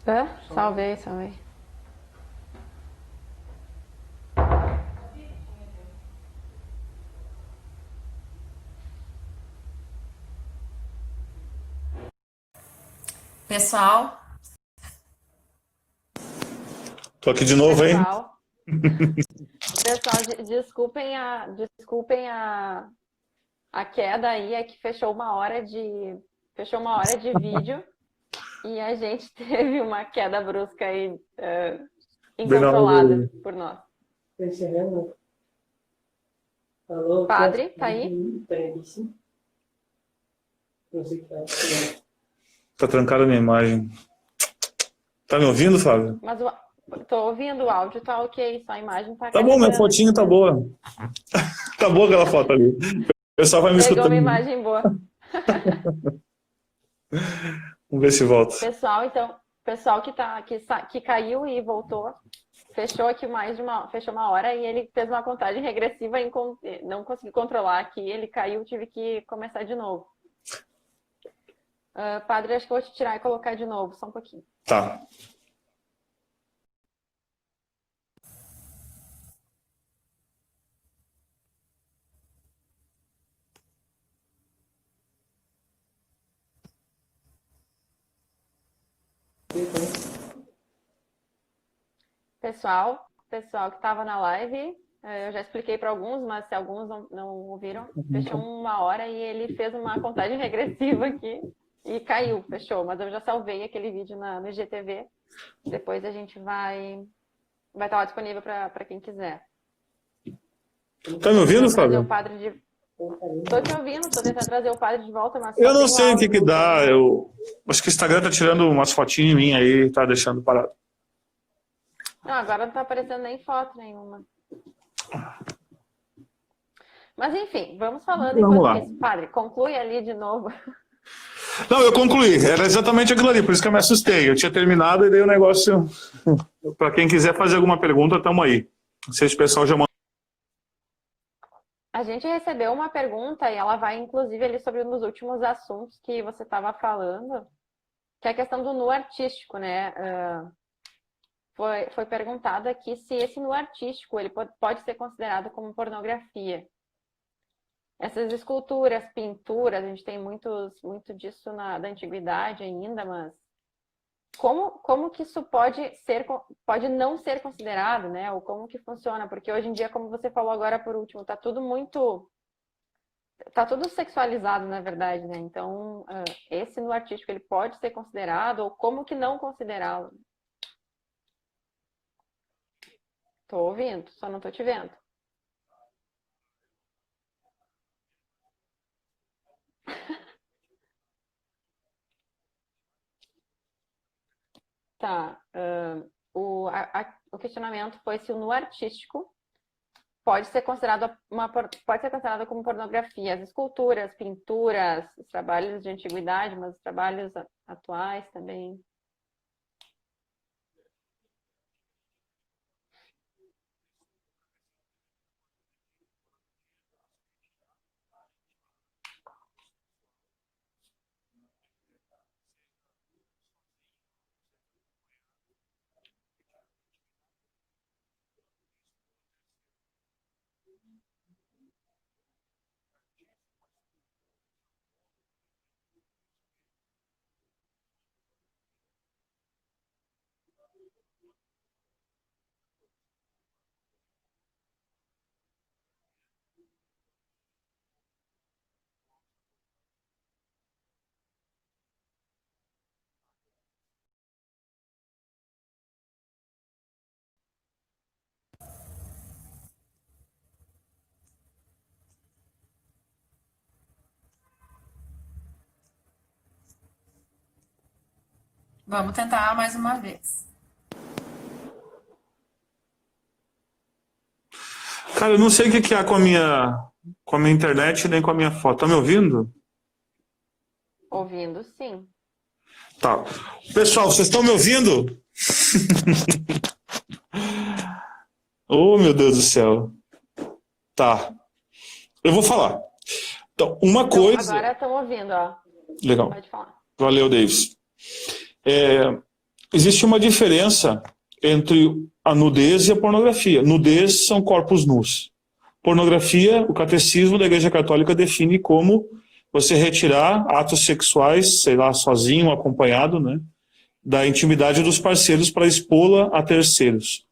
Hã? Salvei, salvei. Pessoal, Tô aqui de novo, hein? pessoal, pessoal, desculpem a queda aí, é que fechou uma hora de vídeo e a gente teve uma queda brusca aí, Bem na hora incontrolada por nós. Tá enxergando? Alô, Padre, tá aí? Peraí, sim. Não sei o que tá. Tá trancada a minha imagem. Tá me ouvindo, Fábio? Mas tô ouvindo, o áudio tá ok, só a imagem tá Tá bom, minha carregando fotinha aqui, tá né? boa. Tá boa aquela foto ali. O pessoal vai me Pegou uma escutando. imagem boa. Vamos ver se volta. Pessoal, então, pessoal que caiu e voltou, fechou aqui fechou uma hora e ele fez uma contagem regressiva e não conseguiu controlar aqui, ele caiu, tive que começar de novo. Padre, acho que eu vou te tirar e colocar de novo, só um pouquinho. Tá. Pessoal que estava na live, eu já expliquei para alguns, mas se alguns não ouviram, fechou uma hora e ele fez uma contagem regressiva aqui e caiu, fechou. Mas eu já salvei aquele vídeo no IGTV. Depois a gente vai estar lá disponível para quem quiser. Tá me ouvindo, Trazer o Fábio? padre de... Tô te ouvindo, tô tentando trazer o padre de volta, mas só Eu não tem o sei o que áudio, que não dá. tem... Eu acho que o Instagram tá tirando umas fotinhas em mim aí, tá deixando parado. Não, agora não tá aparecendo nem foto nenhuma. Mas enfim, vamos falando Vamos enquanto lá. isso. Padre, conclui ali de novo. Não, eu concluí. Era exatamente aquilo ali, por isso que eu me assustei. Eu tinha terminado e daí o negócio... Pra quem quiser fazer alguma pergunta, tamo aí. Não sei se o pessoal já mandou. A gente recebeu uma pergunta e ela vai inclusive ali sobre um dos últimos assuntos que você estava falando, que é a questão do nu artístico, né? Foi perguntado aqui se esse nu artístico ele pode ser considerado como pornografia. Essas esculturas, pinturas, a gente tem muito disso da antiguidade ainda, mas como que isso pode não ser considerado, né? Ou como que funciona? Porque hoje em dia, como você falou agora por último, tá tudo sexualizado, na verdade, né? Então, esse no artístico, ele pode ser considerado, ou como que não considerá-lo? Tô ouvindo, só não tô te vendo. Tá. O questionamento foi se o no artístico pode ser considerado como pornografia. As esculturas, pinturas, os trabalhos de antiguidade, mas os trabalhos atuais também. Vamos tentar mais uma vez. Cara, eu não sei o que que há com a minha internet nem com a minha foto. Tá me ouvindo? Ouvindo, sim. Tá. Pessoal, vocês estão me ouvindo? Oh, meu Deus do céu. Tá. Eu vou falar. Então, uma Então, coisa... agora estão ouvindo, ó. Legal. Pode falar. Valeu, Davis. Existe uma diferença entre a nudez e a pornografia. Nudez são corpos nus. Pornografia, o catecismo da Igreja Católica define como você retirar atos sexuais, sei lá, sozinho, acompanhado, né, da intimidade dos parceiros para expô-la a terceiros.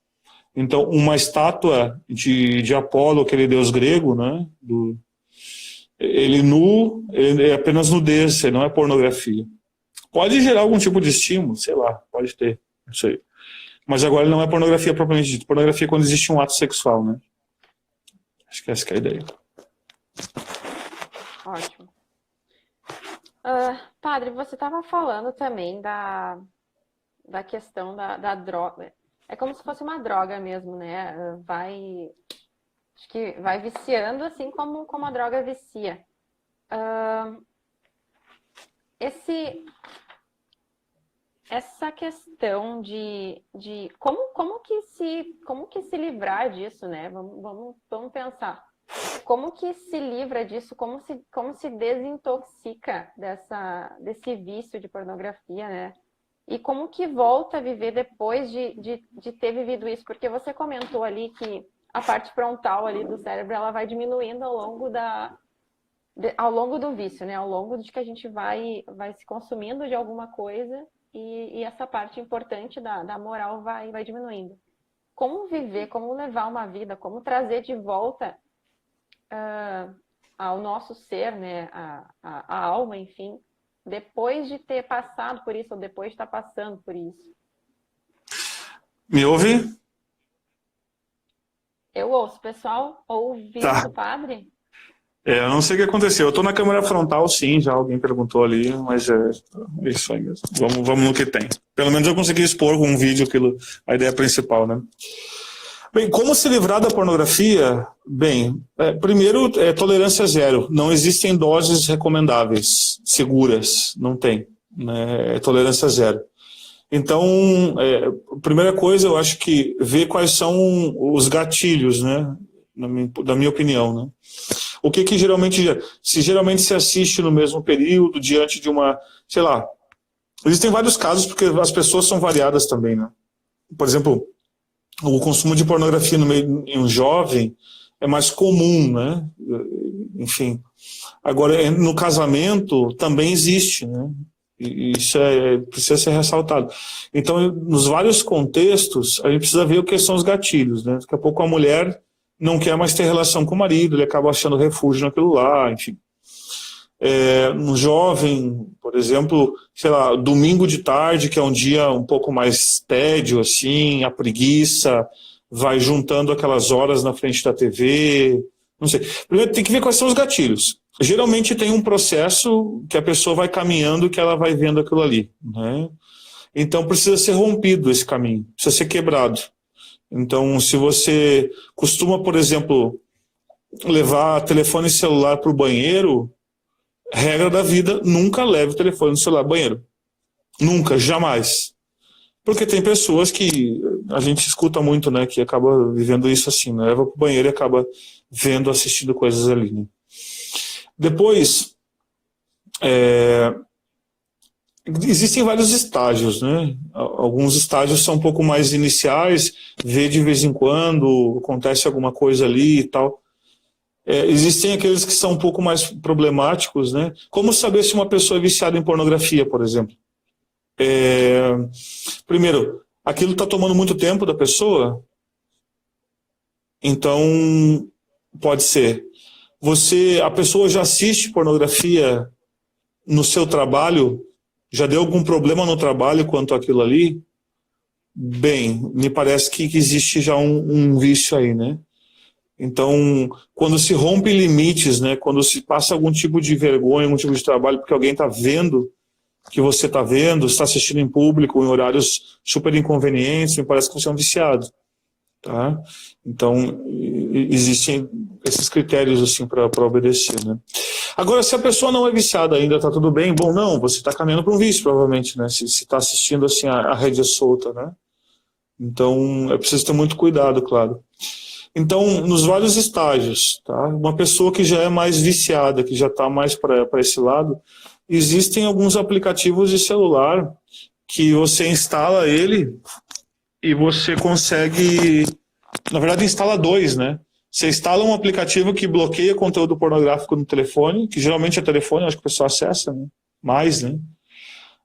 Então, uma estátua de Apolo, aquele deus grego, né, ele nu, ele é apenas nudez, não é pornografia. Pode gerar algum tipo de estímulo, sei lá, pode ter, não sei. Mas agora ele não é pornografia propriamente dita. Pornografia é quando existe um ato sexual, né? Acho que essa que é a ideia. Ótimo. Padre, você estava falando também da questão da droga. É como se fosse uma droga mesmo, né? Acho que vai viciando assim como a droga vicia. Essa questão de como que se livrar disso, né? Vamos pensar. Como que se livra disso? Como se desintoxica desse vício de pornografia, né? E como que volta a viver depois de ter vivido isso? Porque você comentou ali que a parte frontal ali do cérebro ela vai diminuindo ao longo do vício, né? Ao longo de que a gente vai se consumindo de alguma coisa e essa parte importante da moral vai diminuindo. Como viver, como levar uma vida, como trazer de volta ao nosso ser, né? A alma, enfim, depois de ter passado por isso ou depois de estar passando por isso. Me ouve? Eu ouço, pessoal. Ouvindo o padre? Eu não sei o que aconteceu. Eu estou na câmera frontal, sim, já alguém perguntou ali, mas é isso aí mesmo. Vamos no que tem. Pelo menos eu consegui expor com um vídeo a ideia principal, né? Bem, como se livrar da pornografia? Bem, primeiro, tolerância zero. Não existem doses recomendáveis, seguras, não tem. Né? Tolerância zero. Então, a primeira coisa, eu acho que ver quais são os gatilhos, né? Da minha opinião, né? O que geralmente se assiste no mesmo período, diante de uma, sei lá, existem vários casos, porque as pessoas são variadas também, né? Por exemplo, o consumo de pornografia em um jovem é mais comum, né? Enfim. Agora, no casamento também existe, né? E isso precisa ser ressaltado. Então, nos vários contextos, a gente precisa ver o que são os gatilhos, né? Daqui a pouco a mulher não quer mais ter relação com o marido, ele acaba achando refúgio naquilo lá, enfim. No jovem, por exemplo, sei lá, domingo de tarde, que é um dia um pouco mais tédio, assim, a preguiça, vai juntando aquelas horas na frente da TV, não sei. Primeiro tem que ver quais são os gatilhos. Geralmente tem um processo que a pessoa vai caminhando, que ela vai vendo aquilo ali, né? Então precisa ser rompido esse caminho, precisa ser quebrado. Então, se você costuma, por exemplo, levar telefone celular para o banheiro, regra da vida, nunca leve o telefone celular para o banheiro. Nunca, jamais. Porque tem pessoas que a gente escuta muito, né, que acaba vivendo isso assim, né, leva para o banheiro e acaba vendo, assistindo coisas ali, né? Depois, existem vários estágios, né? Alguns estágios são um pouco mais iniciais, vê de vez em quando, acontece alguma coisa ali e tal. Existem aqueles que são um pouco mais problemáticos, né? Como saber se uma pessoa é viciada em pornografia, por exemplo? Primeiro, aquilo está tomando muito tempo da pessoa, então pode ser. A pessoa já assiste pornografia no seu trabalho, já deu algum problema no trabalho quanto àquilo ali? Bem, me parece que existe já um vício aí, né? Então, quando se rompe limites, né? Quando se passa algum tipo de vergonha, algum tipo de trabalho, porque alguém está vendo que você está vendo, está assistindo em público, em horários super inconvenientes, me parece que você é um viciado. Tá? Então, existem esses critérios assim, para obedecer. Né? Agora, se a pessoa não é viciada ainda, está tudo bem? Bom, não, você está caminhando para um vício, provavelmente, né? Se está assistindo assim, a rede solta. Né? Então, é preciso ter muito cuidado, claro. Então, nos vários estágios, tá? Uma pessoa que já é mais viciada, que já está mais para esse lado, existem alguns aplicativos de celular que você instala ele e você consegue... Na verdade, instala dois, né? Você instala um aplicativo que bloqueia conteúdo pornográfico no telefone, que geralmente é telefone, acho que o pessoal acessa, né? Mais, né?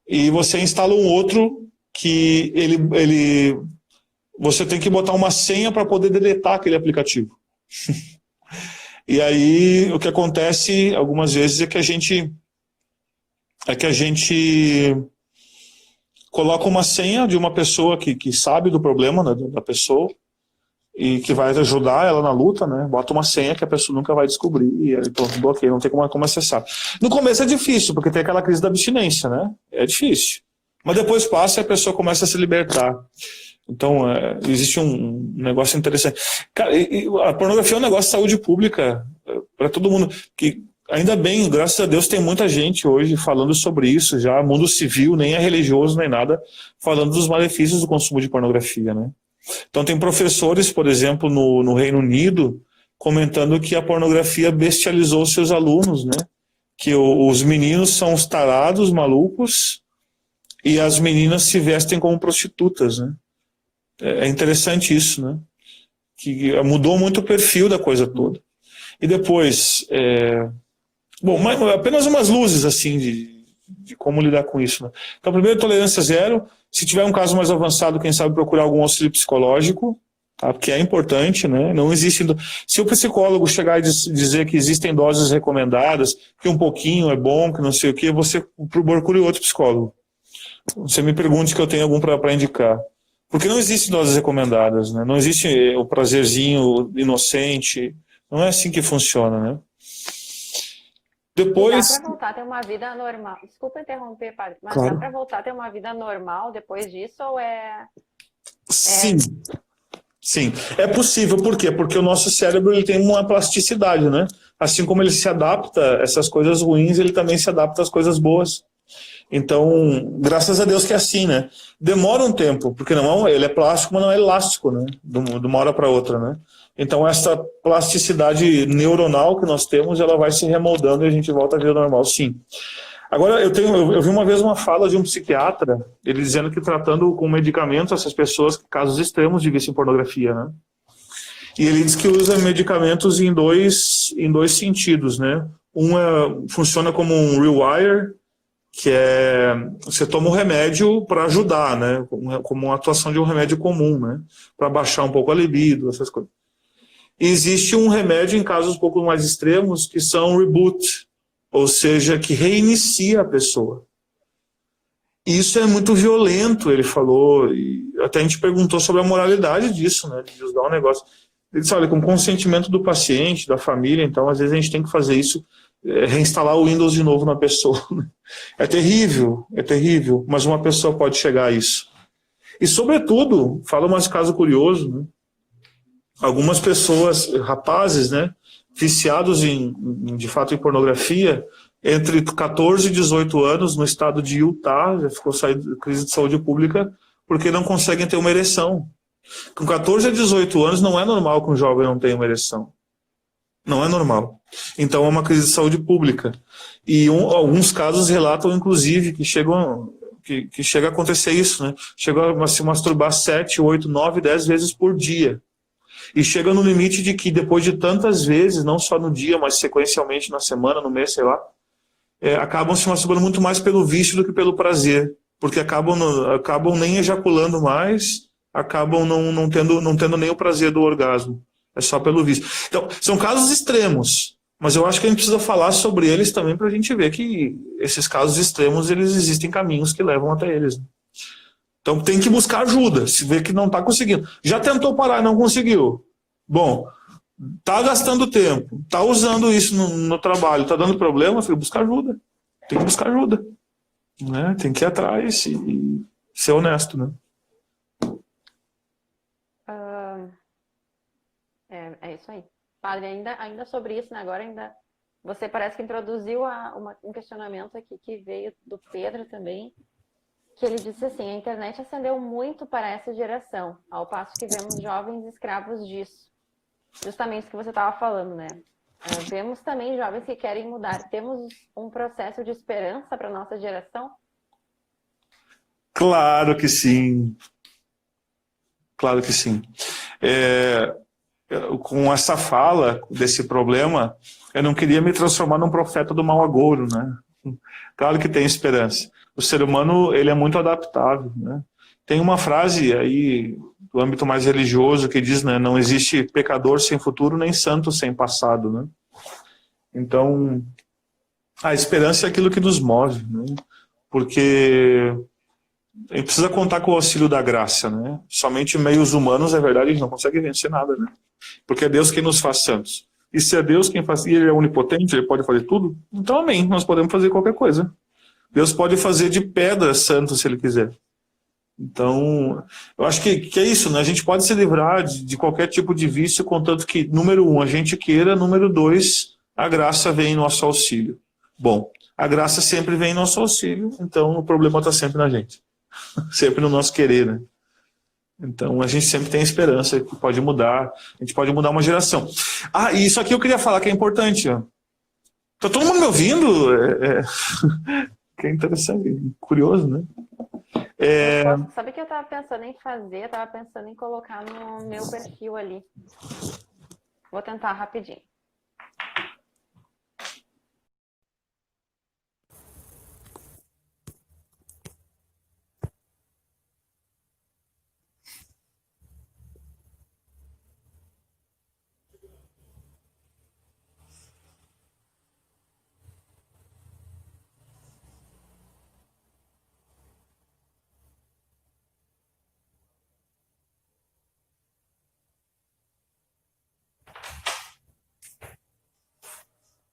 E você instala um outro que você tem que botar uma senha para poder deletar aquele aplicativo. E aí, o que acontece algumas vezes é que a gente coloca uma senha de uma pessoa que sabe do problema, né, da pessoa, e que vai ajudar ela na luta, né? Bota uma senha que a pessoa nunca vai descobrir, e aí pronto, bloqueia, não tem como acessar. No começo é difícil, porque tem aquela crise da abstinência, né? É difícil. Mas depois passa e a pessoa começa a se libertar. Então, existe um negócio interessante. Cara, a pornografia é um negócio de saúde pública para todo mundo. Que, ainda bem, graças a Deus, tem muita gente hoje falando sobre isso, já mundo civil, nem é religioso, nem nada, falando dos malefícios do consumo de pornografia, né? Então, tem professores, por exemplo, no Reino Unido, comentando que a pornografia bestializou seus alunos, né? Que os meninos são os tarados, malucos, e as meninas se vestem como prostitutas, né? É interessante isso, né? Que mudou muito o perfil da coisa toda. E depois, bom, apenas umas luzes, assim, de como lidar com isso, né? Então, primeiro, tolerância zero. Se tiver um caso mais avançado, quem sabe procurar algum auxílio psicológico, tá? Porque é importante, né? Não existe... Se o psicólogo chegar e dizer que existem doses recomendadas, que um pouquinho é bom, que não sei o quê, você procure outro psicólogo. Você me pergunte que eu tenho algum para indicar. Porque não existem doses recomendadas, né? Não existe o prazerzinho inocente. Não é assim que funciona, né? Depois... Dá para voltar a ter uma vida normal. Desculpa interromper, padre, mas Claro. dá para voltar a ter uma vida normal depois disso ou é... Sim. Sim, é possível. Por quê? Porque o nosso cérebro ele tem uma plasticidade, né? Assim como ele se adapta a essas coisas ruins, ele também se adapta às coisas boas. Então, graças a Deus que é assim, né? Demora um tempo, porque não, ele é plástico, mas não é elástico, né? De uma hora para outra, né? Então, essa plasticidade neuronal que nós temos, ela vai se remoldando e a gente volta à vida normal, sim. Agora, eu vi uma vez uma fala de um psiquiatra, ele dizendo que tratando com medicamentos essas pessoas, casos extremos de vício em pornografia, né? E ele diz que usa medicamentos em dois sentidos, né? Funciona como um rewire, que você toma um remédio para ajudar, né? Como uma atuação de um remédio comum, né? Para baixar um pouco a libido, essas coisas. E existe um remédio em casos um pouco mais extremos que são reboot, ou seja, que reinicia a pessoa. E isso é muito violento, ele falou, e até a gente perguntou sobre a moralidade disso, né? De usar um negócio. Ele disse, olha, com consentimento do paciente, da família, então às vezes a gente tem que fazer isso, reinstalar o Windows de novo na pessoa. É terrível, mas uma pessoa pode chegar a isso. E, sobretudo, fala mais caso curioso, né? Algumas pessoas, rapazes, né, viciados de fato em pornografia, entre 14 e 18 anos, no estado de Utah, já ficou saído de crise de saúde pública, porque não conseguem ter uma ereção. Com 14 a 18 anos não é normal que um jovem não tenha uma ereção. Não é normal. Então é uma crise de saúde pública. E alguns casos relatam, inclusive, que chega a acontecer isso, né? Chega a se masturbar 7, 8, 9, 10 vezes por dia. E chega no limite de que depois de tantas vezes, não só no dia, mas sequencialmente na semana, no mês, sei lá, acabam se masturbando muito mais pelo vício do que pelo prazer. Porque acabam nem ejaculando mais, acabam não tendo nem o prazer do orgasmo. É só pelo vício. Então, são casos extremos, mas eu acho que a gente precisa falar sobre eles também para a gente ver que esses casos extremos, eles existem caminhos que levam até eles. Então tem que buscar ajuda, se vê que não está conseguindo. Já tentou parar e não conseguiu. Bom, está gastando tempo, está usando isso no trabalho, está dando problema, filho, buscar ajuda. Tem que buscar ajuda. Né? Tem que ir atrás e ser honesto, né? É isso aí. Padre, ainda sobre isso, né? Agora você parece que introduziu um questionamento aqui que veio do Pedro também, que ele disse assim, a internet ascendeu muito para essa geração, ao passo que vemos jovens escravos disso. Justamente o que você estava falando, né? Vemos também jovens que querem mudar. Temos um processo de esperança para a nossa geração? Claro que sim. Claro que sim. Com essa fala desse problema, eu não queria me transformar num profeta do mau agouro, né? Claro que tem esperança. O ser humano, ele é muito adaptável, né? Tem uma frase aí do âmbito mais religioso que diz, né, não existe pecador sem futuro nem santo sem passado, né? Então, a esperança é aquilo que nos move, né? Porque a gente precisa contar com o auxílio da graça, né? Somente meios humanos, é verdade, a gente não consegue vencer nada, né? Porque é Deus quem nos faz santos. E se é Deus quem faz, e Ele é onipotente, Ele pode fazer tudo, então amém, nós podemos fazer qualquer coisa. Deus pode fazer de pedra santo se Ele quiser. Então, eu acho que é isso, né? A gente pode se livrar de qualquer tipo de vício, contanto que, número 1, a gente queira, número 2, a graça vem em nosso auxílio. Bom, a graça sempre vem em nosso auxílio, então o problema está sempre na gente. Sempre no nosso querer, né? Então a gente sempre tem esperança que pode mudar, a gente pode mudar uma geração. Ah, e isso aqui eu queria falar que é importante. Ó. Tá todo mundo me ouvindo? Que é interessante, curioso, né? Sabe o que eu estava pensando em fazer? Eu estava pensando em colocar no meu perfil ali. Vou tentar rapidinho.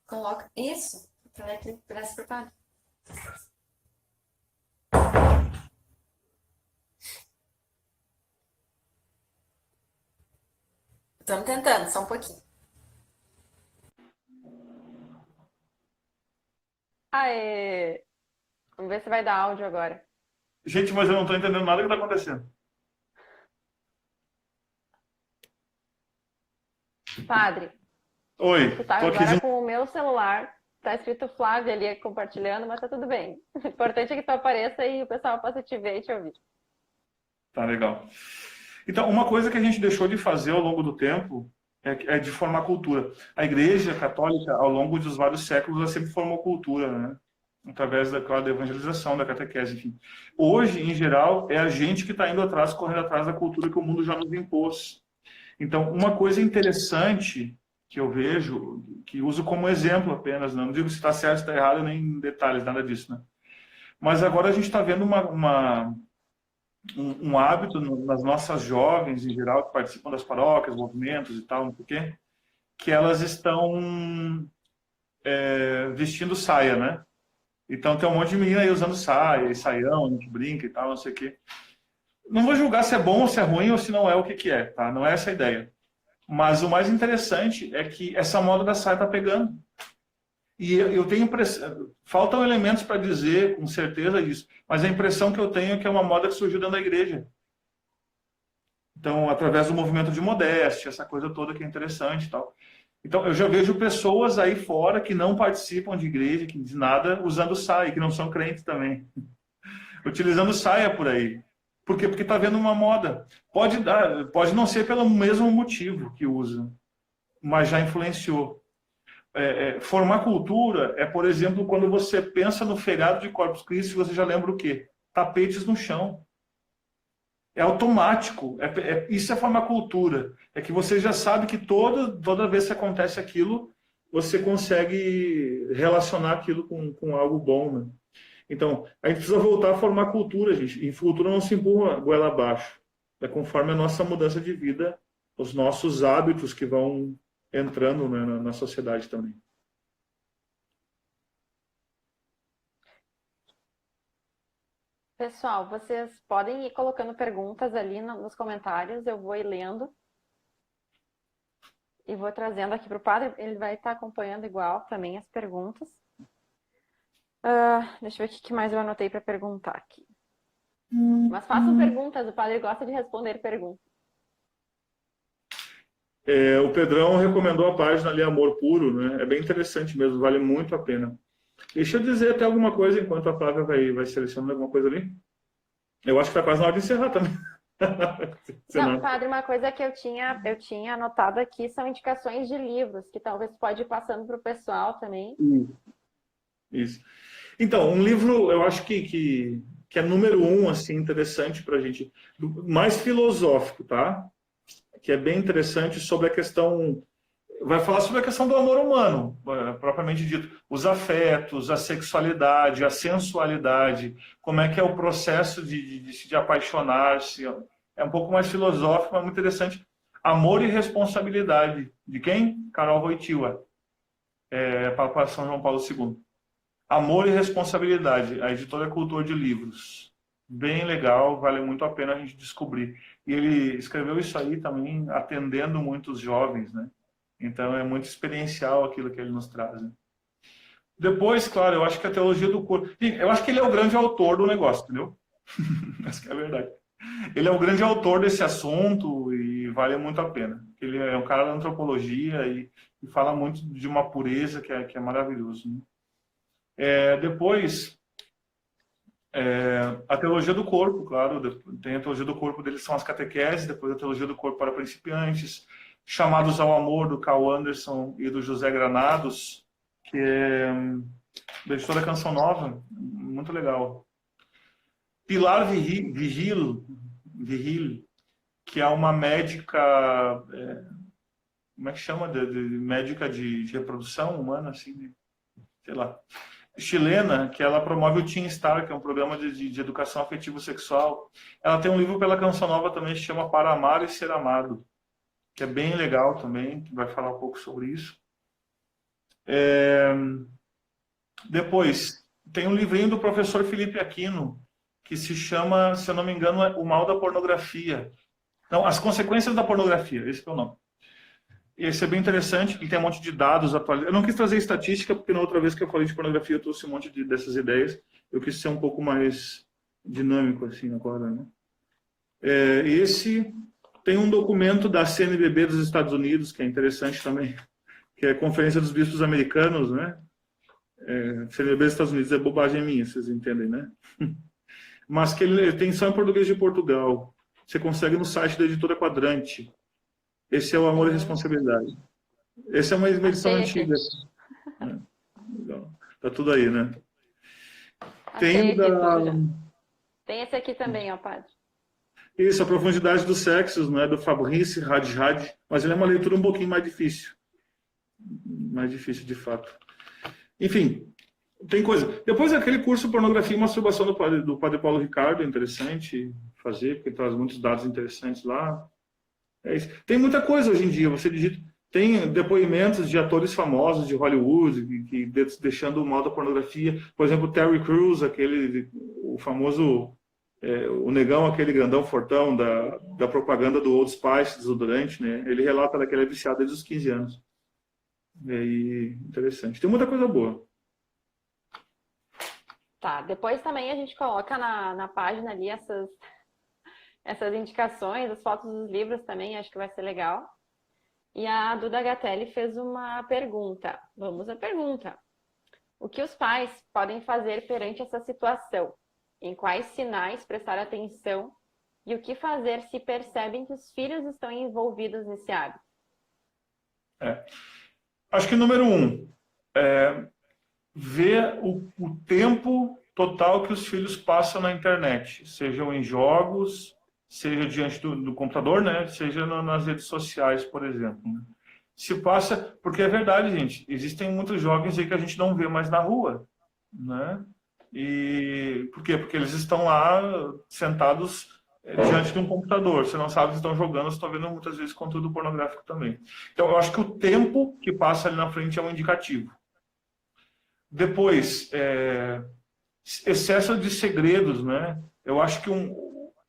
Coloca isso, para que parece preparado. Estamos tentando, só um pouquinho. Aê! Vamos ver se vai dar áudio agora. Gente, mas eu não estou entendendo nada que está acontecendo. Padre, Oi, tu tá tô aqui agora de... com o meu celular. Tá escrito Flávia ali compartilhando, mas tá tudo bem. O importante é que tu apareça e o pessoal possa te ver e te ouvir. Tá legal. Então, uma coisa que a gente deixou de fazer ao longo do tempo é de formar cultura. A Igreja Católica, ao longo dos vários séculos, ela sempre formou cultura, né? Através da evangelização, da catequese, enfim. Hoje, em geral, é a gente que está indo atrás, correndo atrás da cultura que o mundo já nos impôs. Então, uma coisa interessante que eu vejo, que uso como exemplo apenas, não digo se está certo, se está errado, nem em detalhes, nada disso, né? Mas agora a gente está vendo um hábito nas nossas jovens, em geral, que participam das paróquias, movimentos e tal, não sei o quê, que elas estão vestindo saia, né? Então tem um monte de menina aí usando saia e saião, a gente brinca e tal, não sei o quê. Não vou julgar se é bom ou se é ruim ou se não é o que é, tá? Não é essa a ideia. Mas o mais interessante é que essa moda da saia está pegando. E eu tenho impressão, faltam elementos para dizer com certeza disso, mas a impressão que eu tenho é que é uma moda que surgiu dentro da igreja. Então, através do movimento de modéstia, essa coisa toda que é interessante e tal. Então, eu já vejo pessoas aí fora que não participam de igreja, que de nada, usando saia, que não são crentes também. Utilizando saia por aí. Por quê? Porque está vendo uma moda. Pode não ser pelo mesmo motivo que usa, mas já influenciou. Formar cultura é, por exemplo, quando você pensa no feriado de Corpus Christi, você já lembra o quê? Tapetes no chão. É automático. Isso é formar cultura. É que você já sabe que toda vez que acontece aquilo, você consegue relacionar aquilo com algo bom, né? Então, a gente precisa voltar a formar cultura, gente. E cultura não se empurra goela abaixo. É conforme a nossa mudança de vida, os nossos hábitos que vão entrando, né, na sociedade também. Pessoal, vocês podem ir colocando perguntas ali nos comentários, eu vou ir lendo. E vou trazendo aqui para o padre, ele vai estar acompanhando igual também as perguntas. Deixa eu ver o que mais eu anotei para perguntar aqui. Mas façam perguntas, o padre gosta de responder perguntas. O Pedrão recomendou a página ali, Amor Puro, né? É bem interessante mesmo, vale muito a pena. Deixa eu dizer até alguma coisa enquanto a Flávia vai selecionando alguma coisa ali. Eu acho que está quase na hora de encerrar também. Não, padre, uma coisa que eu tinha anotado aqui são indicações de livros, que talvez pode ir passando para o pessoal também. Isso. Então, um livro, eu acho que é número 1, assim, interessante para a gente, mais filosófico, tá? Que é bem interessante sobre a questão, vai falar sobre a questão do amor humano, propriamente dito, os afetos, a sexualidade, a sensualidade, como é que é o processo de apaixonar-se. É um pouco mais filosófico, mas muito interessante. Amor e Responsabilidade. De quem? Carol Wojtyła, Papa São João Paulo II. Amor e Responsabilidade, a editora Cultor de Livros. Bem legal, vale muito a pena a gente descobrir. E ele escreveu isso aí também atendendo muitos jovens, né? Então é muito experiencial aquilo que ele nos traz. Né? Depois, claro, eu acho que a Teologia do Corpo... Eu acho que ele é o grande autor do negócio, entendeu? Essa que é a verdade. Ele é o grande autor desse assunto e vale muito a pena. Ele é um cara da antropologia e fala muito de uma pureza que é maravilhoso. Né? Depois, a Teologia do Corpo, claro. Tem a Teologia do Corpo deles, são as catequeses. Depois a Teologia do Corpo para principiantes. Chamados ao Amor, do Carl Anderson e do José Granados, que é da editora Canção Nova. Muito legal. Pilar Vigil, que é uma médica, como é que chama? Médica de reprodução humana, assim, sei lá, chilena, que ela promove o Teen Star, que é um programa de educação afetivo-sexual. Ela tem um livro pela Canção Nova também, que se chama Para Amar e Ser Amado, que é bem legal também, que vai falar um pouco sobre isso. Depois, tem um livrinho do professor Felipe Aquino, que se chama, se eu não me engano, O Mal da Pornografia. Não, As Consequências da Pornografia, esse é o nome. Esse é bem interessante, ele tem um monte de dados atualizados. Eu não quis trazer estatística, porque na outra vez que eu falei de pornografia, eu trouxe um monte dessas ideias. Eu quis ser um pouco mais dinâmico, assim, agora, né? Esse tem um documento da CNBB dos Estados Unidos, que é interessante também, que é a Conferência dos Bispos Americanos, né? CNBB dos Estados Unidos é bobagem minha, vocês entendem, né? Mas que ele tem só em português de Portugal. Você consegue no site da editora Quadrante. Esse é o Amor e Responsabilidade. Essa é uma edição antiga. Tá tudo aí, né? Tem esse aqui também, ó, padre. Isso, A Profundidade dos Sexos, né, do Fabrice Radjad, mas ele é uma leitura um pouquinho mais difícil. Mais difícil, de fato. Enfim, tem coisa. Depois aquele curso Pornografia e Masturbação do padre Paulo Ricardo, é interessante fazer, porque traz muitos dados interessantes lá. Tem muita coisa hoje em dia, você digita. Tem depoimentos de atores famosos de Hollywood, que deixando o mal da pornografia. Por exemplo, Terry Crews, o famoso, o negão, aquele grandão fortão da propaganda do Old Spice, desodorante, né? Ele relata que ele é viciado desde os 15 anos. E aí, interessante. Tem muita coisa boa. Tá, depois também a gente coloca na página ali essas indicações, as fotos dos livros também, acho que vai ser legal. E a Duda Gatelli fez uma pergunta. Vamos à pergunta. O que os pais podem fazer perante essa situação? Em quais sinais prestar atenção? E o que fazer se percebem que os filhos estão envolvidos nesse hábito? Acho que número 1, ver o tempo total que os filhos passam na internet, sejam em jogos, seja diante do computador, né? Seja nas redes sociais, por exemplo. Né? Se passa, porque é verdade, gente, existem muitos jovens aí que a gente não vê mais na rua, né? E por quê? Porque eles estão lá sentados diante de um computador. Você não sabe se estão jogando, se estão vendo muitas vezes conteúdo pornográfico também. Então, eu acho que o tempo que passa ali na frente é um indicativo. Depois, excesso de segredos, né? Eu acho que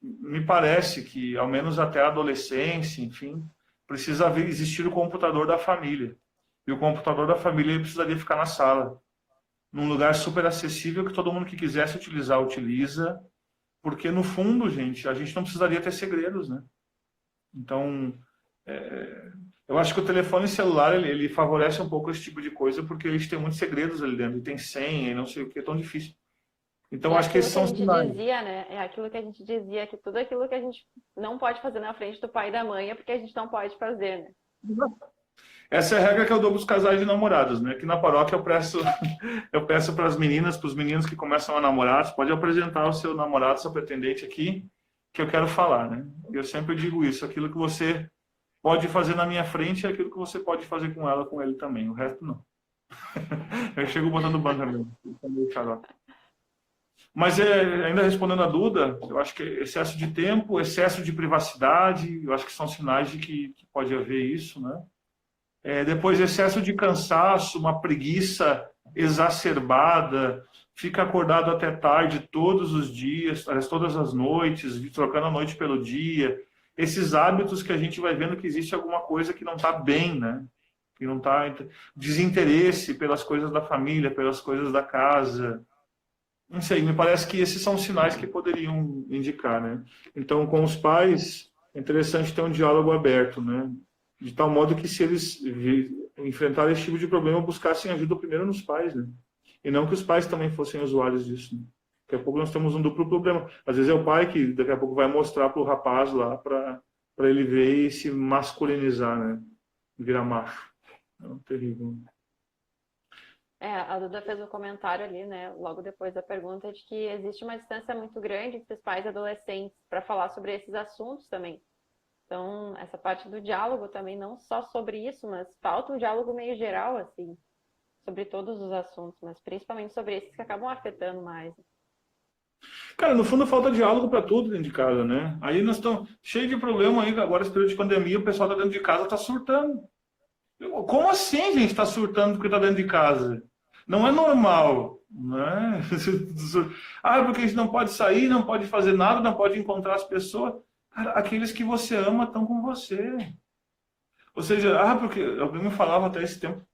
me parece que, ao menos até a adolescência, enfim, precisa existir o computador da família. E o computador da família precisaria ficar na sala, num lugar super acessível que todo mundo que quisesse utilizar, utiliza, porque, no fundo, gente, a gente não precisaria ter segredos, né? Então, Eu acho que o telefone celular, ele favorece um pouco esse tipo de coisa, porque eles têm muitos segredos ali dentro, e tem senha, e não sei o que, é tão difícil. Então, eu É acho que aquilo esses que a são gente sinais. dizia, né? É aquilo que a gente dizia, que tudo aquilo que a gente não pode fazer na frente do pai e da mãe é porque a gente não pode fazer, né? Essa é a regra que eu dou para os casais de namorados, né? Aqui na paróquia eu peço para as meninas, para os meninos que começam a namorar, você pode apresentar o seu namorado, seu pretendente aqui, que eu quero falar, né? Eu sempre digo isso, aquilo que você pode fazer na minha frente é aquilo que você pode fazer com ela, com ele também, o resto não. Eu chego botando banca mesmo, fica meio xarope. Mas ainda respondendo a Duda, eu acho que excesso de tempo, excesso de privacidade, eu acho que são sinais de que pode haver isso, né? Depois, excesso de cansaço, uma preguiça exacerbada, fica acordado até tarde todos os dias, todas as noites, trocando a noite pelo dia. Esses hábitos que a gente vai vendo que existe alguma coisa que não está bem, né? Que não está. Desinteresse pelas coisas da família, pelas coisas da casa. Não sei, me parece que esses são sinais que poderiam indicar, né? Então, com os pais, é interessante ter um diálogo aberto, né? De tal modo que se eles enfrentarem esse tipo de problema, buscassem ajuda primeiro nos pais, né? E não que os pais também fossem usuários disso, né? Daqui a pouco nós temos um duplo problema. Às vezes é o pai que daqui a pouco vai mostrar para o rapaz lá para ele ver e se masculinizar, né? Virar macho. É terrível. A Duda fez um comentário ali, né, logo depois da pergunta, de que existe uma distância muito grande entre os pais e adolescentes para falar sobre esses assuntos também. Então, essa parte do diálogo também, não só sobre isso, mas falta um diálogo meio geral, assim, sobre todos os assuntos, mas principalmente sobre esses que acabam afetando mais. Cara, no fundo falta diálogo para tudo dentro de casa, né? Aí nós estamos cheios de problema aí, agora esse período de pandemia, o pessoal tá dentro de casa, tá surtando. Como assim, gente, está surtando porque está dentro de casa? Não é normal, né? Ah, porque a gente não pode sair, não pode fazer nada, não pode encontrar as pessoas. Cara, aqueles que você ama estão com você. Ou seja, porque alguém me falava até esse tempo,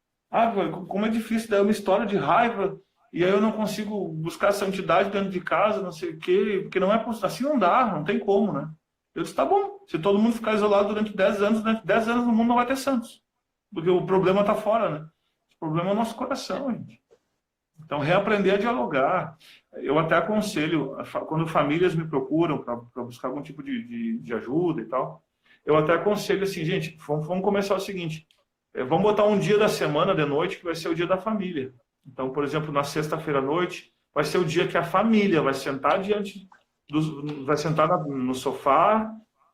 como é difícil, daí uma história de raiva, e aí eu não consigo buscar santidade dentro de casa, não sei o quê, porque não é assim, não dá, não tem como, né? Eu disse, tá bom, se todo mundo ficar isolado durante 10 anos, durante 10 anos no mundo não vai ter santos. Porque o problema está fora, né? O problema é o nosso coração, gente. Então, reaprender a dialogar. Eu até aconselho, quando famílias me procuram para buscar algum tipo de ajuda e tal, eu até aconselho assim, gente, vamos começar o seguinte, vamos botar um dia da semana de noite que vai ser o dia da família. Então, por exemplo, na sexta-feira à noite, vai ser o dia que a família vai sentar vai sentar no sofá,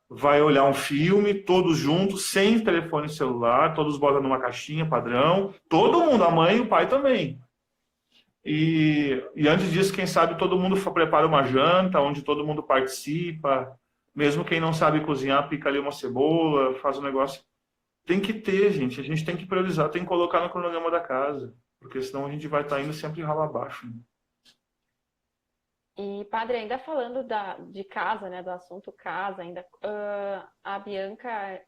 vai olhar um filme, todos juntos, sem telefone celular, todos botam numa caixinha padrão, todo mundo, a mãe e o pai também. E antes disso, quem sabe, todo mundo prepara uma janta, onde todo mundo participa, mesmo quem não sabe cozinhar, pica ali uma cebola, faz um negócio. Tem que ter, gente, a gente tem que priorizar, tem que colocar no cronograma da casa, porque senão a gente vai estar indo sempre rala abaixo. Né? E, padre, ainda falando de casa, né, do assunto casa, ainda, a Bianca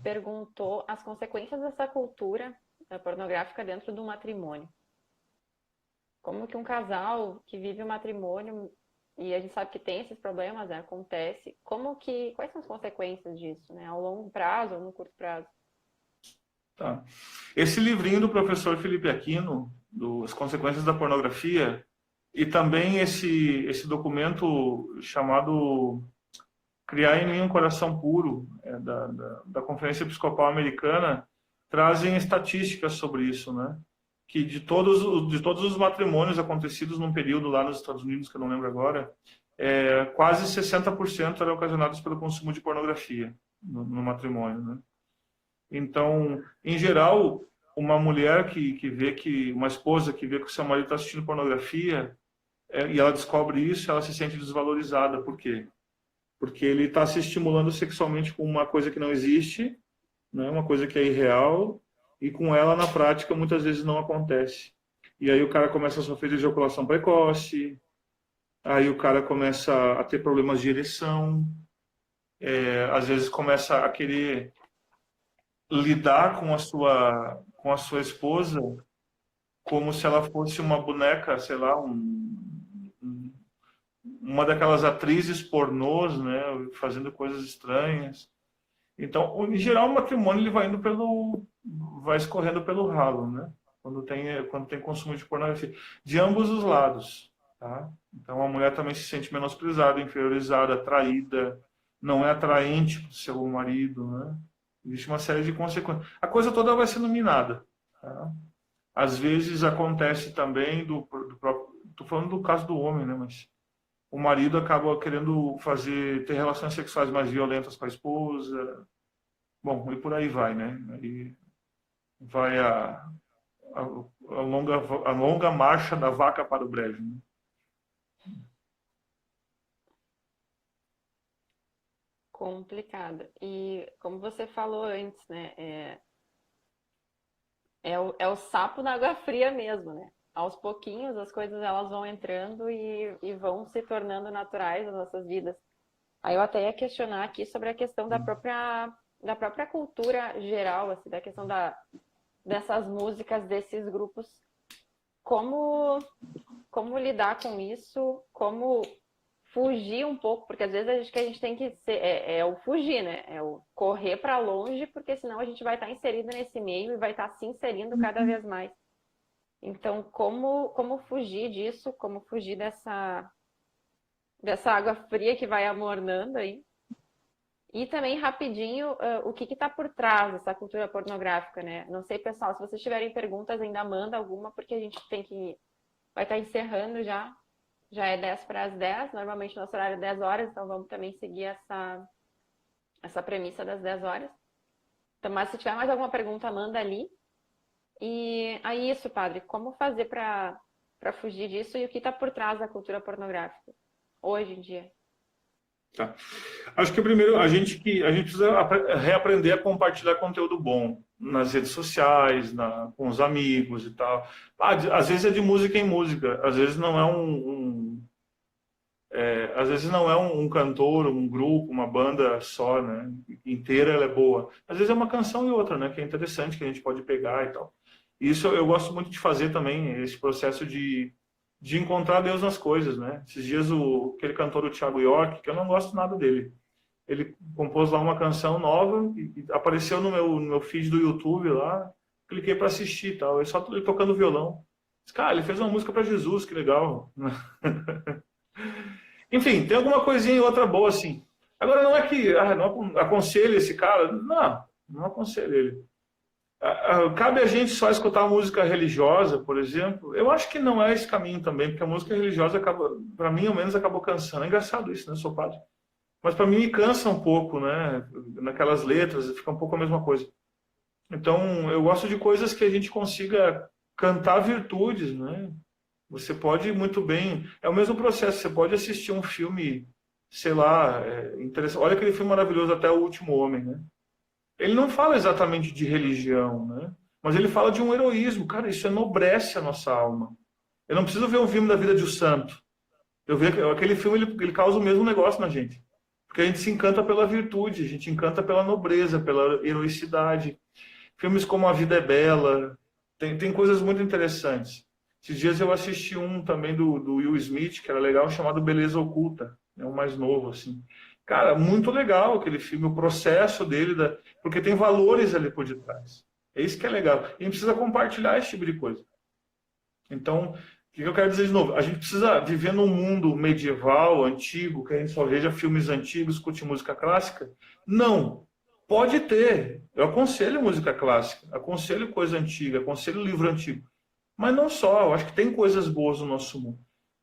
perguntou as consequências dessa cultura pornográfica dentro do matrimônio. Como que um casal que vive o matrimônio, e a gente sabe que tem esses problemas, né, acontece, quais são as consequências disso, né, ao longo prazo ou no curto prazo? Tá. Esse livrinho do professor Felipe Aquino, As Consequências da Pornografia, e também esse documento chamado Criar em Mim um Coração Puro, da Conferência Episcopal Americana, trazem estatísticas sobre isso, né? Que de todos os matrimônios acontecidos num período lá nos Estados Unidos, que eu não lembro agora, quase 60% eram ocasionados pelo consumo de pornografia no matrimônio, né? Então, em geral, uma mulher uma esposa que vê que o seu marido está assistindo pornografia, e ela descobre isso, ela se sente desvalorizada. Por quê? Porque ele está se estimulando sexualmente com uma coisa que não existe, né? Uma coisa que é irreal, e com ela, na prática, muitas vezes não acontece. E aí o cara começa a sofrer de ejaculação precoce, aí o cara começa a ter problemas de ereção, às vezes começa a querer lidar com a sua esposa como se ela fosse uma boneca, sei lá, uma daquelas atrizes pornôs, né, fazendo coisas estranhas. Então, em geral, o matrimônio ele vai indo vai escorrendo pelo ralo, né? Quando tem consumo de pornografia, de ambos os lados, tá? Então, a mulher também se sente menosprezada, inferiorizada, traída, não é atraente para o seu marido, né? Existe uma série de consequências. A coisa toda vai sendo minada, tá? Às vezes acontece também do próprio. Estou falando do caso do homem, né? Mas o marido acaba querendo ter relações sexuais mais violentas com a esposa. Bom, e por aí vai, né? Aí vai a longa marcha da vaca para o brejo, né? Complicado. E como você falou antes, né? É o sapo na água fria mesmo, né? Aos pouquinhos as coisas elas vão entrando e vão se tornando naturais nas nossas vidas. Aí eu até ia questionar aqui sobre a questão da própria cultura geral, assim, da questão dessas músicas, desses grupos. Como lidar com isso, como fugir um pouco, porque às vezes acho que a gente tem que ser, o fugir, né? É o correr para longe, porque senão a gente vai estar inserido nesse meio e vai estar se inserindo cada vez mais. Então, como fugir disso, como fugir dessa água fria que vai amornando aí? E também, rapidinho, o que está por trás dessa cultura pornográfica, né? Não sei, pessoal, se vocês tiverem perguntas, ainda manda alguma, porque a gente vai estar encerrando já. Já é 10 para as 10, normalmente nosso horário é 10 horas, então vamos também seguir essa premissa das 10 horas. Então, mas se tiver mais alguma pergunta, manda ali. E aí isso, padre, como fazer para fugir disso e o que está por trás da cultura pornográfica hoje em dia? Tá. Acho que primeiro a gente precisa reaprender a compartilhar conteúdo bom nas redes sociais, com os amigos e tal. Às vezes é de música em música, às vezes não às vezes não é um cantor, um grupo, uma banda só, né? Inteira ela é boa. Às vezes é uma canção e outra, né? Que é interessante, que a gente pode pegar e tal. Isso eu gosto muito de fazer também, esse processo de encontrar Deus nas coisas, né? Esses dias aquele cantor, o Thiago York, que eu não gosto nada dele, ele compôs lá uma canção nova e apareceu no meu feed do YouTube lá, cliquei para assistir e tal, só ele tocando violão. Cara, ele fez uma música para Jesus, que legal. Enfim, tem alguma coisinha e outra boa, assim. Agora, não é que não aconselho esse cara, não aconselho ele. Cabe a gente só escutar música religiosa, por exemplo? Eu acho que não é esse caminho também, porque a música religiosa para mim, ao menos, acabou cansando. É engraçado isso, né? Eu sou padre. Mas para mim me cansa um pouco, né? Naquelas letras, fica um pouco a mesma coisa. Então, eu gosto de coisas que a gente consiga cantar virtudes, né? Você pode muito bem... É o mesmo processo, você pode assistir um filme, sei lá, interessante. Olha aquele filme maravilhoso, Até o Último Homem, né? Ele não fala exatamente de religião, né? Mas ele fala de um heroísmo. Cara, isso enobrece a nossa alma. Eu não preciso ver um filme da vida de um santo. Eu vejo aquele filme, ele causa o mesmo negócio na gente. Porque a gente se encanta pela virtude, a gente encanta pela nobreza, pela heroicidade. Filmes como A Vida é Bela, tem coisas muito interessantes. Esses dias eu assisti um também do Will Smith, que era legal, chamado Beleza Oculta. É um mais novo, assim. Cara, muito legal aquele filme, o processo dele, porque tem valores ali por detrás. É isso que é legal. E a gente precisa compartilhar esse tipo de coisa. Então, o que eu quero dizer de novo? A gente precisa viver num mundo medieval, antigo, que a gente só veja filmes antigos, escute música clássica? Não. Pode ter. Eu aconselho música clássica, aconselho coisa antiga, aconselho livro antigo. Mas não só, eu acho que tem coisas boas no nosso mundo.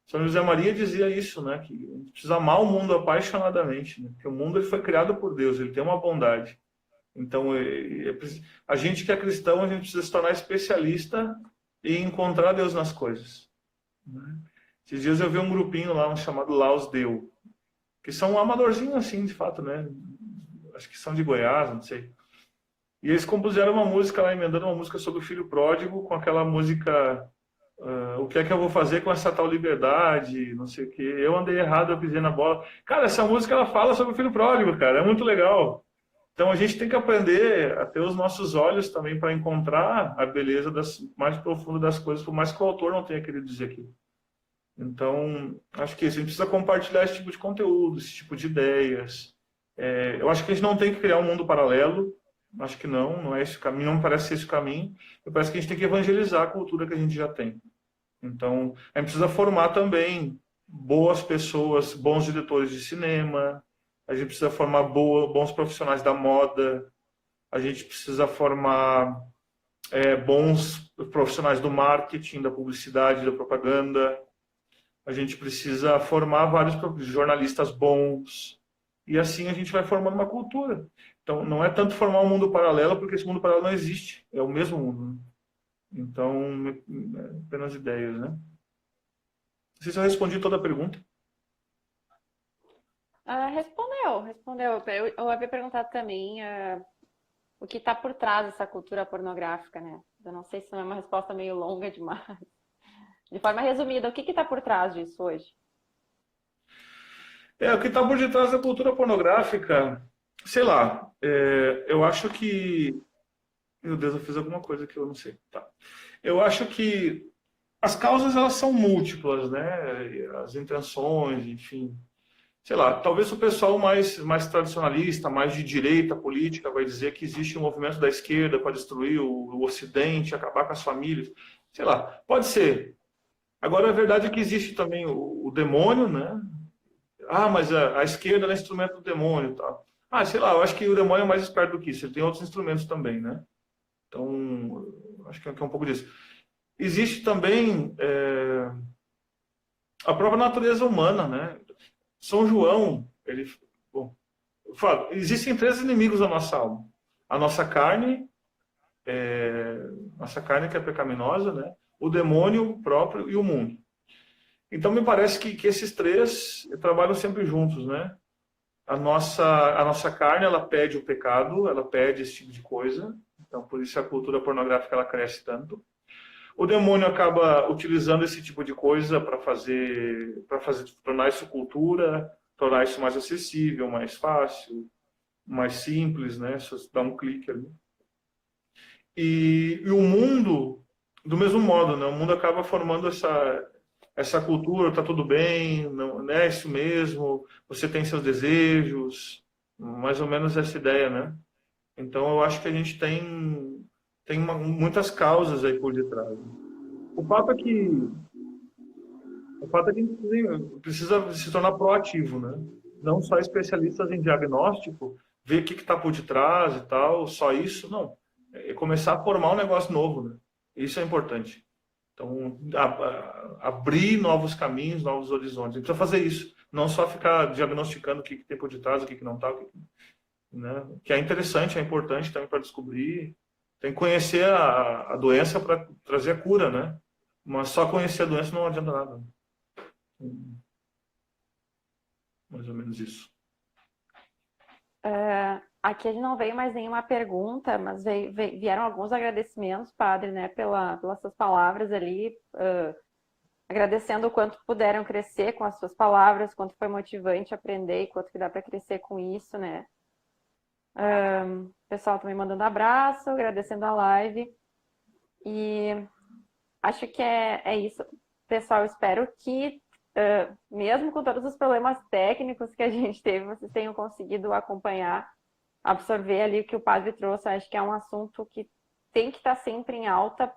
São José Maria dizia isso, né? Que a gente precisa amar o mundo apaixonadamente, né? Porque o mundo ele foi criado por Deus, ele tem uma bondade. Então, a gente que é cristão, a gente precisa se tornar especialista e encontrar Deus nas coisas. Né? Esses dias eu vi um grupinho lá, um chamado Laos Deu, que são um amadorzinho assim, de fato, né? Acho que são de Goiás, não sei. E eles compuseram uma música lá, emendando uma música sobre o filho pródigo, com aquela música... o que é que eu vou fazer com essa tal liberdade, não sei o que. Eu andei errado, eu pisei na bola. Cara, essa música ela fala sobre o filho pródigo, cara. É muito legal. Então a gente tem que aprender a ter os nossos olhos também para encontrar a beleza mais profunda das coisas, por mais que o autor não tenha querido dizer aquilo. Então, acho que a gente precisa compartilhar esse tipo de conteúdo, esse tipo de ideias. Eu acho que a gente não tem que criar um mundo paralelo, acho que não é esse o caminho, não me parece ser esse o caminho. Me parece que a gente tem que evangelizar a cultura que a gente já tem. Então, a gente precisa formar também boas pessoas, bons diretores de cinema, a gente precisa formar bons profissionais da moda, a gente precisa formar bons profissionais do marketing, da publicidade, da propaganda, a gente precisa formar vários jornalistas bons, e assim a gente vai formando uma cultura. Então, não é tanto formar um mundo paralelo, porque esse mundo paralelo não existe, é o mesmo mundo. Né? Então, apenas ideias, né? Não sei se eu respondi toda a pergunta. Respondeu. Eu havia perguntado também o que está por trás dessa cultura pornográfica, né? Eu não sei se não é uma resposta meio longa demais. De forma resumida, o que está por trás disso hoje? O que está por detrás da cultura pornográfica, sei lá, eu acho que... Meu Deus, eu fiz alguma coisa que eu não sei. Tá. Eu acho que as causas, elas são múltiplas, né? As intenções, enfim. Sei lá, talvez o pessoal mais tradicionalista, mais de direita política, vai dizer que existe um movimento da esquerda para destruir o Ocidente, acabar com as famílias. Sei lá, pode ser. Agora, a verdade é que existe também o demônio, né? Ah, mas a esquerda é instrumento do demônio e tal. Ah, sei lá, eu acho que o demônio é mais esperto do que isso. Ele tem outros instrumentos também, né? Então, acho que é um pouco disso. Existe também a própria natureza humana, né? São João, ele... Bom, eu falo, existem três inimigos da nossa alma. A nossa carne que é pecaminosa, né? O demônio próprio e o mundo. Então, me parece que esses três trabalham sempre juntos, né? A nossa carne, ela pede o pecado, ela pede esse tipo de coisa. Então, por isso a cultura pornográfica ela cresce tanto. O demônio acaba utilizando esse tipo de coisa para tornar isso cultura, tornar isso mais acessível, mais fácil, mais simples, né? Só dá um clique ali. E o mundo, do mesmo modo, né? O mundo acaba formando essa cultura, tá tudo bem, não é isso mesmo, você tem seus desejos, mais ou menos essa ideia, né? Então eu acho que a gente tem muitas causas aí por detrás. O fato é que a gente precisa se tornar proativo, né? Não só especialistas em diagnóstico, ver o que está por detrás e tal, só isso, não. É começar a formar um negócio novo, né? Isso é importante. Então, abrir novos caminhos, novos horizontes. A gente precisa fazer isso. Não só ficar diagnosticando o que tem por detrás, o que não está, né? Que é interessante, é importante também para descobrir. Tem que conhecer a doença para trazer a cura, né? Mas só conhecer a doença não adianta nada. Mais ou menos isso. Aqui a gente não veio mais nenhuma pergunta, mas vieram alguns agradecimentos, padre, né, pelas suas palavras ali, agradecendo o quanto puderam crescer com as suas palavras, quanto foi motivante aprender e quanto que dá para crescer com isso, né. O pessoal também mandando abraço, agradecendo a live. E acho que é isso. Pessoal, espero que, mesmo com todos os problemas técnicos que a gente teve, vocês tenham conseguido acompanhar, absorver ali o que o padre trouxe. Acho que é um assunto que tem que estar sempre em alta,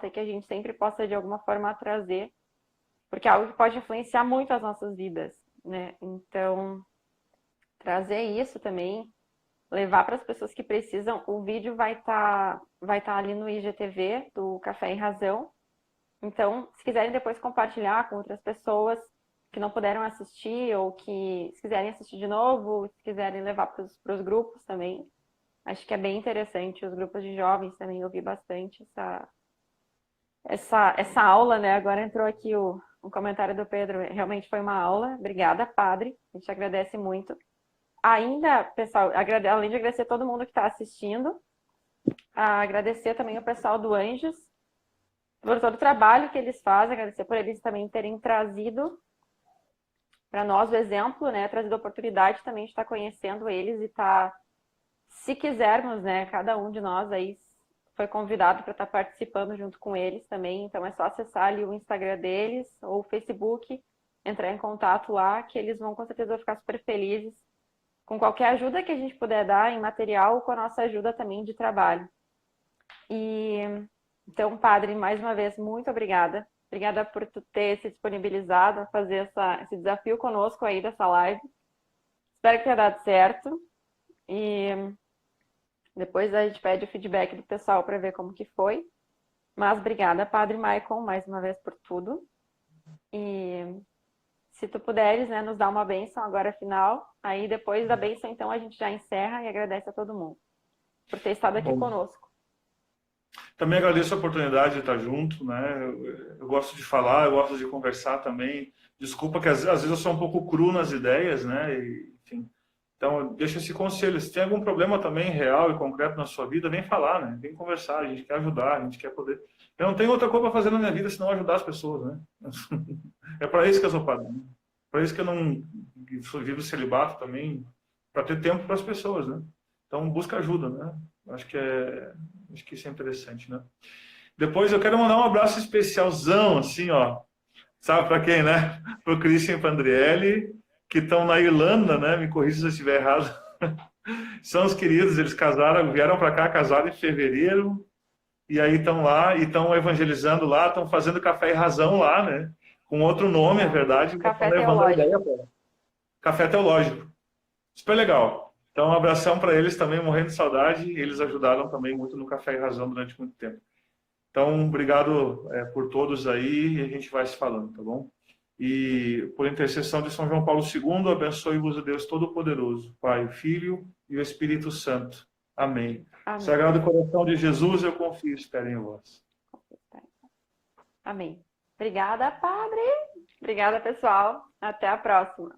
e que a gente sempre possa, de alguma forma, trazer, porque é algo que pode influenciar muito as nossas vidas, né? Então, trazer isso também, levar para as pessoas que precisam. O vídeo vai estar ali no IGTV do Café em Razão. Então, se quiserem depois compartilhar com outras pessoas que não puderam assistir, ou que, se quiserem assistir de novo, se quiserem levar para os grupos também, acho que é bem interessante. Os grupos de jovens também, eu vi bastante essa aula, né? Agora entrou aqui o comentário do Pedro, realmente foi uma aula. Obrigada, padre, a gente agradece muito. Ainda, pessoal, além de agradecer todo mundo que está assistindo, agradecer também o pessoal do Anjos por todo o trabalho que eles fazem, agradecer por eles também terem trazido para nós o exemplo, né, trazido a oportunidade também de estar conhecendo eles e estar, se quisermos, né, cada um de nós aí foi convidado para estar participando junto com eles também. Então é só acessar ali o Instagram deles ou o Facebook, entrar em contato lá, que eles vão com certeza ficar super felizes com qualquer ajuda que a gente puder dar em material, com a nossa ajuda também de trabalho. E então, padre, mais uma vez, muito obrigada. Obrigada por tu ter se disponibilizado a fazer esse desafio conosco aí dessa live. Espero que tenha dado certo. E depois a gente pede o feedback do pessoal para ver como que foi. Mas obrigada, Padre Maicon, mais uma vez por tudo. E se tu puderes, né, nos dar uma bênção agora final. Aí depois da bênção, então, a gente já encerra e agradece a todo mundo por ter estado aqui conosco. Também agradeço a oportunidade de estar junto, né? Eu gosto de falar, eu gosto de conversar também. Desculpa que às vezes eu sou um pouco cru nas ideias, né? E, enfim. Então, deixa esse conselho. Se tem algum problema também real e concreto na sua vida, vem falar, né? Vem conversar, a gente quer ajudar, a gente quer poder. Eu não tenho outra coisa para fazer na minha vida senão ajudar as pessoas, né? É para isso que eu sou padre. Né? Para isso que eu não vivo celibato também, para ter tempo para as pessoas, né? Então, busca ajuda, né? Acho que isso é interessante, né? Depois eu quero mandar um abraço especialzão, assim, ó. Sabe para quem, né? Para o Christian e para a Andriele, que estão na Irlanda, né? Me corrija se eu estiver errado. São os queridos, eles casaram, vieram para cá, casaram em fevereiro, e aí estão lá, e estão evangelizando lá, estão fazendo café e razão lá, né? Com outro nome, é verdade. Café teológico. Café teológico. Super legal. Então, um abração para eles também, morrendo de saudade. Eles ajudaram também muito no Café e Razão durante muito tempo. Então, obrigado por todos aí e a gente vai se falando, tá bom? E por intercessão de São João Paulo II, abençoe-vos o Deus Todo-Poderoso, Pai, o Filho e o Espírito Santo. Amém. Amém. Sagrado coração de Jesus, eu confio e espero em vós. Amém. Obrigada, Padre. Obrigada, pessoal. Até a próxima.